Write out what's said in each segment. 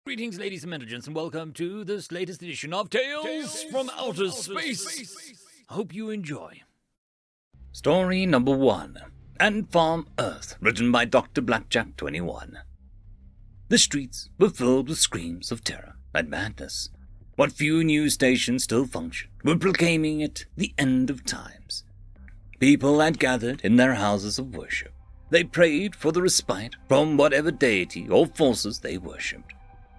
Greetings, ladies and gentlemen, and welcome to this latest edition of Tales from Outer Space. I hope you enjoy. Story number 1. Antfarm Earth, written by Dr. Blackjack 21. The streets were filled with screams of terror and madness. What few news stations still functioned were proclaiming it the end of times. People had gathered in their houses of worship. They prayed for the respite from whatever deity or forces they worshipped.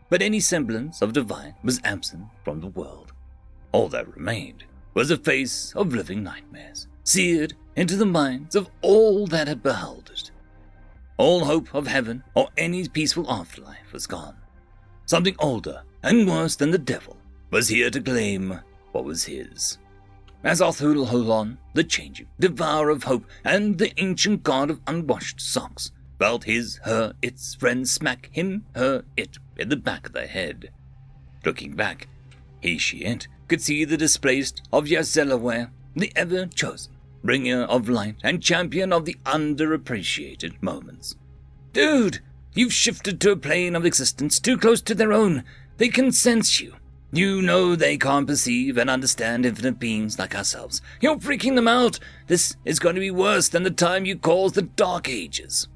But any semblance of divine was absent from the world. All that remained was a face of living nightmares, seared into the minds of all that had beheld it. All hope of heaven or any peaceful afterlife was gone. Something older and worse than the devil was here to claim what was his. As Othulholon, the changing, devourer of hope, and the ancient god of unwashed socks, felt his, her, its friend smack him, her, it in the back of the head. Looking back, he, she, it could see the displaced of Yazelaware, the ever-chosen, bringer of light and champion of the underappreciated moments. Dude, you've shifted to a plane of existence too close to their own. They can sense you. You know they can't perceive and understand infinite beings like ourselves. You're freaking them out. This is going to be worse than the time you caused the Dark Ages.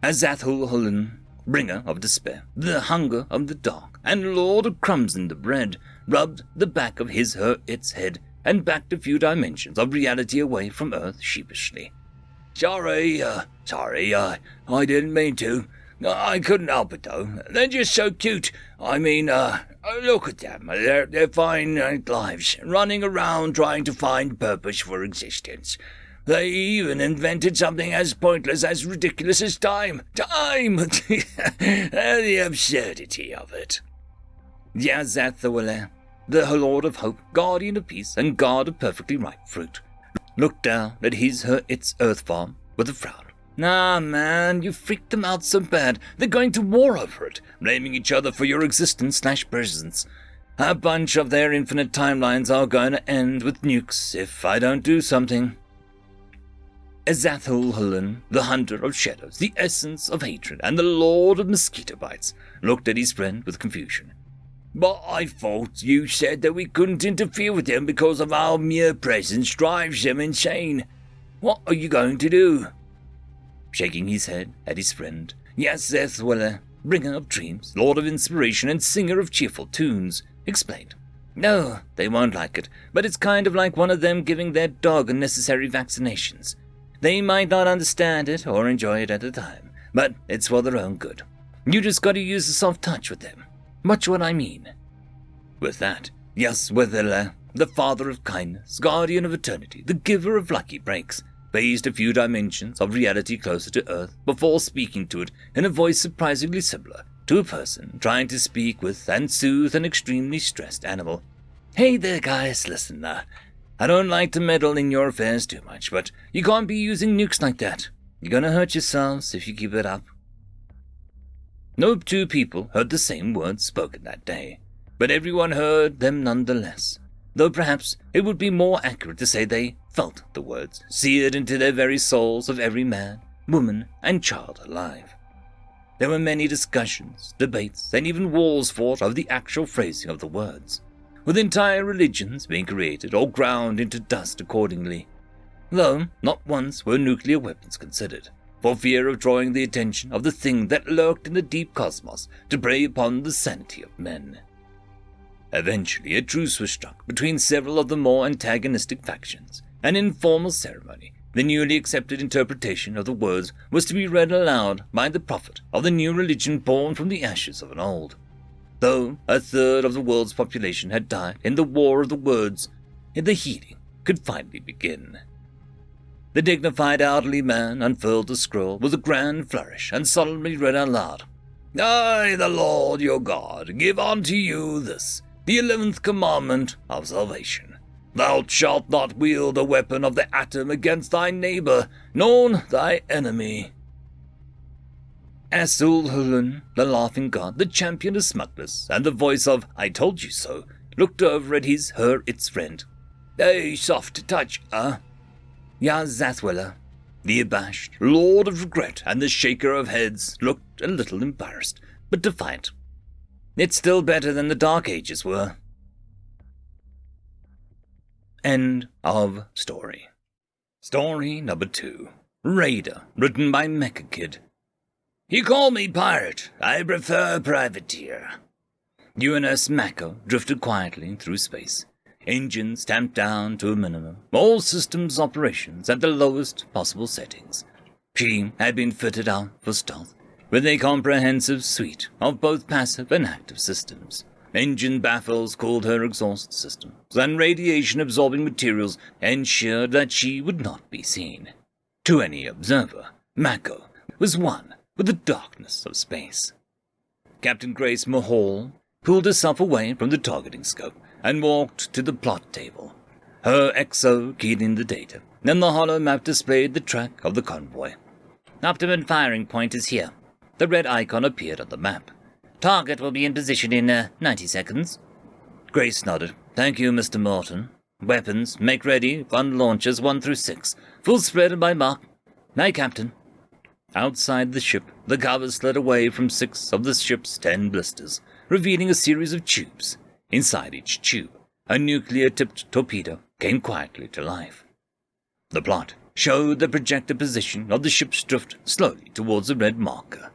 As Zathulhulan, bringer of despair, the hunger of the dark, and lord of crumbs in the bread, rubbed the back of his, her, its head, and backed a few dimensions of reality away from Earth sheepishly. Sorry, I didn't mean to. I couldn't help it, though. They're just so cute. I mean, look at them. They're fine lives, running around trying to find purpose for existence. They even invented something as pointless as ridiculous as time. Time! The absurdity of it. Yazathawale, the Lord of Hope, guardian of peace, and guard of perfectly ripe fruit, looked down at his, her, its earth farm with a frown. Nah, man, you freaked them out so bad. They're going to war over it, blaming each other for your existence/presence. A bunch of their infinite timelines are going to end with nukes if I don't do something. Ezathulhulan, the hunter of shadows, the essence of hatred, and the lord of mosquito bites, looked at his friend with confusion. But I thought you said that we couldn't interfere with them because of our mere presence drives them insane. What are you going to do? Shaking his head at his friend, Yazethwala, bringer of dreams, lord of inspiration, and singer of cheerful tunes, explained. No, they won't like it, but it's kind of like one of them giving their dog unnecessary vaccinations. They might not understand it or enjoy it at the time, but it's for their own good. You just gotta use a soft touch with them. Much what I mean. With that, Yaswethela, the father of kindness, guardian of eternity, the giver of lucky breaks, phased a few dimensions of reality closer to Earth before speaking to it in a voice surprisingly similar to a person trying to speak with and soothe an extremely stressed animal. Hey there, guys, listen, I don't like to meddle in your affairs too much, but you can't be using nukes like that. You're gonna hurt yourselves if you keep it up. No two people heard the same words spoken that day, but everyone heard them nonetheless, though perhaps it would be more accurate to say they felt the words, seared into their very souls of every man, woman, and child alive. There were many discussions, debates, and even wars fought over the actual phrasing of the words, with entire religions being created or ground into dust accordingly, though not once were nuclear weapons considered, for fear of drawing the attention of the thing that lurked in the deep cosmos to prey upon the sanity of men. Eventually, a truce was struck between several of the more antagonistic factions. An informal ceremony, the newly accepted interpretation of the words, was to be read aloud by the prophet of the new religion born from the ashes of an old. Though a third of the world's population had died in the war of the words, the healing could finally begin. The dignified elderly man unfurled the scroll with a grand flourish and solemnly read aloud, I, the Lord your God, give unto you this, the 11th commandment of salvation. Thou shalt not wield a weapon of the atom against thy neighbor, nor thy enemy. Asulhulan, the laughing god, the champion of smugness, and the voice of I told you so, looked over at his, her, its friend. Hey, soft touch, Yazathwala, the abashed, lord of regret, and the shaker of heads, looked a little embarrassed, but defiant. It's still better than the Dark Ages were. End of story. Story number 2. Raider, written by Mecha Kid. You call me pirate. I prefer privateer. UNS Mako drifted quietly through space. Engines tamped down to a minimum. All systems operations at the lowest possible settings. She had been fitted out for stealth, with a comprehensive suite of both passive and active systems. Engine baffles cooled her exhaust systems, and radiation-absorbing materials ensured that she would not be seen. To any observer, Mako was one with the darkness of space. Captain Grace Mahal pulled herself away from the targeting scope and walked to the plot table. Her XO keyed in the data, and the hollow map displayed the track of the convoy. Optimum firing point is here. The red icon appeared on the map. Target will be in position in 90 seconds. Grace nodded. Thank you, Mr. Morton. Weapons, make ready, fun launchers 1 through 6. Full spread by mark. Aye, Captain. Outside the ship, the cover slid away from 6 of the ship's 10 blisters, revealing a series of tubes. Inside each tube, a nuclear-tipped torpedo came quietly to life. The plot showed the projected position of the ship's drift slowly towards the red marker.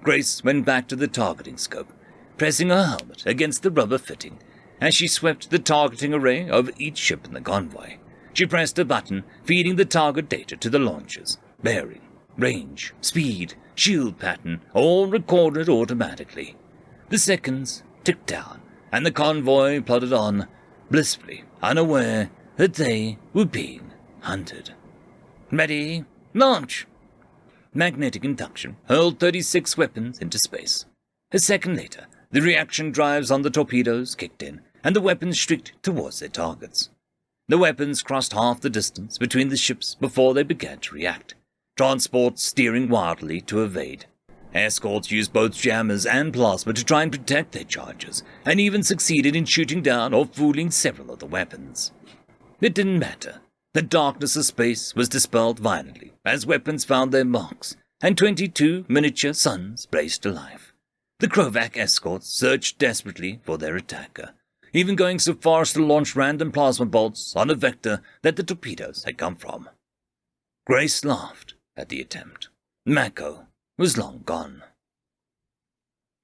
Grace went back to the targeting scope, pressing her helmet against the rubber fitting as she swept the targeting array over each ship in the convoy. She pressed a button, feeding the target data to the launchers. Bearing, range, speed, shield pattern, all recorded automatically. The seconds ticked down, and the convoy plodded on, blissfully unaware that they were being hunted. Ready, launch! Magnetic induction hurled 36 weapons into space. A second later, the reaction drives on the torpedoes kicked in, and the weapons streaked towards their targets. The weapons crossed half the distance between the ships before they began to react, transports steering wildly to evade. Escorts used both jammers and plasma to try and protect their charges, and even succeeded in shooting down or fooling several of the weapons. It didn't matter. The darkness of space was dispelled violently as weapons found their marks, and 22 miniature suns blazed to life. The Krovac escorts searched desperately for their attacker, even going so far as to launch random plasma bolts on a vector that the torpedoes had come from. Grace laughed at the attempt. Mako was long gone.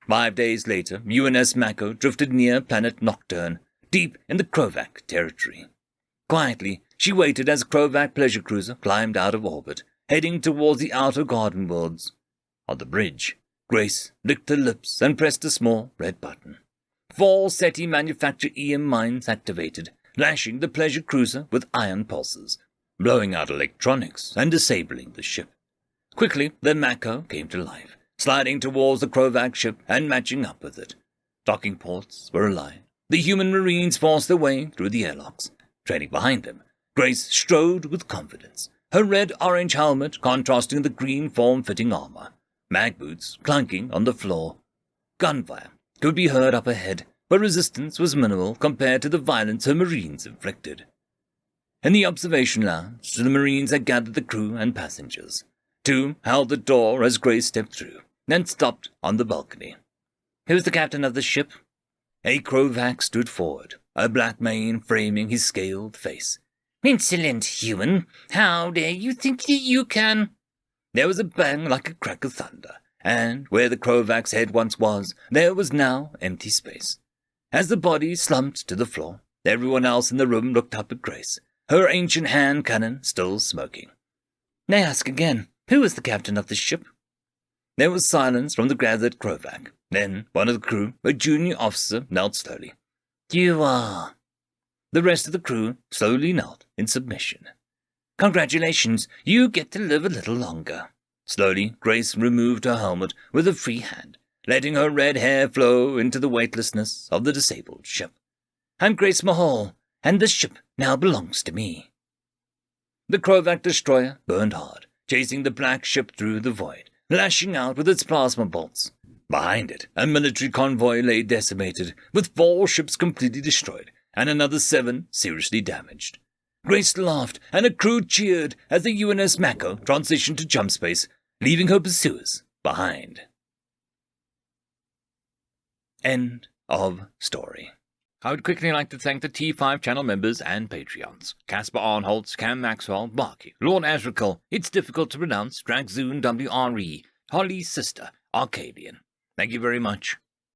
5 days later, UNS Mako drifted near planet Nocturne, deep in the Krovac territory. Quietly, she waited as a Krovac pleasure cruiser climbed out of orbit, heading towards the outer garden worlds. On the bridge, Grace licked her lips and pressed a small red button. 4 SETI manufactured EM mines activated, lashing the pleasure cruiser with ion pulses, blowing out electronics and disabling the ship. Quickly, the Mako came to life, sliding towards the Krovac ship and matching up with it. Docking ports were aligned. The human marines forced their way through the airlocks. Trailing behind them, Grace strode with confidence, her red-orange helmet contrasting the green form-fitting armor, mag boots clunking on the floor. Gunfire could be heard up ahead, but resistance was minimal compared to the violence her marines inflicted. In the observation lounge, the marines had gathered the crew and passengers. 2 held the door as Grace stepped through, then stopped on the balcony. "Who's the captain of the ship?" A Krovac stood forward, a black mane framing his scaled face. "Insolent human! How dare you think that you can—" There was a bang like a crack of thunder, and where the Krovac's head once was, there was now empty space. As the body slumped to the floor, everyone else in the room looked up at Grace, her ancient hand cannon still smoking. "May I ask again, who was the captain of the ship?" There was silence from the gathered Krovac. Then one of the crew, a junior officer, knelt slowly. "You are—" The rest of the crew slowly knelt in submission. "Congratulations, you get to live a little longer." Slowly, Grace removed her helmet with a free hand, letting her red hair flow into the weightlessness of the disabled ship. "I'm Grace Mahal, and this ship now belongs to me." The Krovac destroyer burned hard, chasing the black ship through the void, lashing out with its plasma bolts. Behind it, a military convoy lay decimated, with 4 ships completely destroyed, and another 7 seriously damaged. Grace laughed, and her crew cheered as the UNS Mako transitioned to jump space, leaving her pursuers behind. End of story. I would quickly like to thank the T5 channel members and Patreons. Caspar Arnholtz, Cam Maxwell, Barky, Lord Azrakal, It's Difficult to Pronounce, Dragzoon WRE, Holly's Sister, Arcadian. Thank you very much.